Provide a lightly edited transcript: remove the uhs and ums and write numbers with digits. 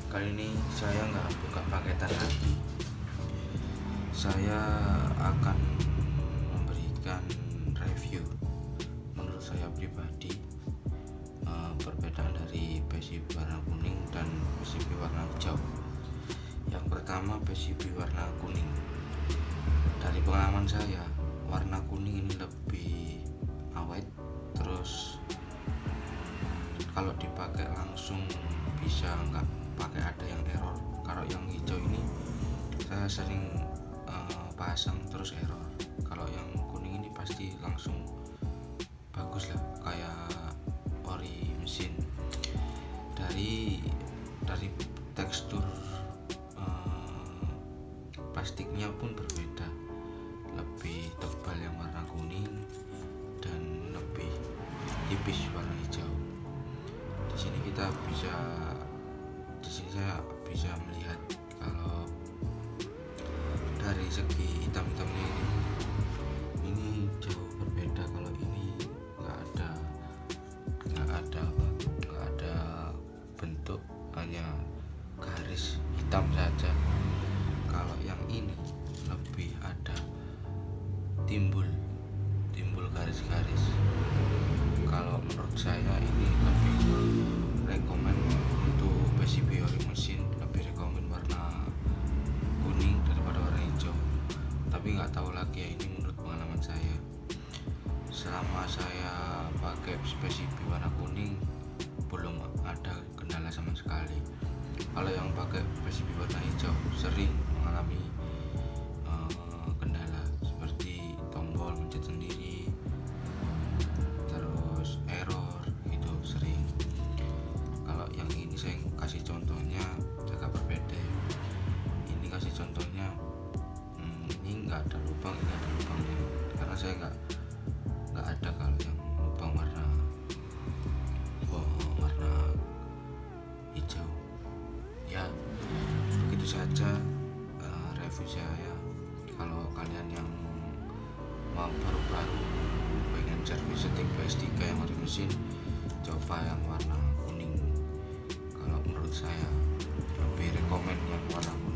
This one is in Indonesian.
Kali ini saya nggak buka paketan lagi. Saya akan memberikan review menurut saya pribadi, perbedaan dari PCB warna kuning dan PCB warna hijau. Yang pertama, PCB warna kuning. Dari pengalaman saya, warna kuning ini lebih awet, terus kalau dipakai langsung bisa nggak pakai ada yang error. Kalau yang hijau ini saya sering pasang terus error. Kalau yang kuning ini pasti langsung bagus lah, kayak ori mesin. Dari tekstur plastiknya pun berbeda, lebih tebal yang warna kuning dan lebih tipis warna hijau. Di sini saya bisa melihat kalau dari segi hitam-hitamnya ini jauh berbeda. Kalau ini nggak ada bentuk, hanya garis hitam saja. Kalau yang ini lebih ada timbul garis-garis. Kalau menurut saya ini lebih rekomen untuk PCB ori mesin, lebih rekomen warna kuning daripada warna hijau. Tapi nggak tahu lagi ya, ini menurut pengalaman saya. Selama saya pakai PCB warna kuning belum ada kendala sama sekali. Kalau yang pakai PCB warna hijau sering mengalami kendala seperti tombol mencet sendiri, terus error, itu sering. Kalau yang ini saya kasih contohnya agak berbeda. Ini kasih contohnya, ini nggak ada lubang, ini ada lubangnya, karena saya nggak ada kalau yang lubang warna hijau. Ya, begitu saja review saya. Kalau kalian yang mau baru-baru pengen servis setik PS3 yang ori mesin, coba yang warna kuning. Kalau menurut saya lebih rekomen yang warna kuning.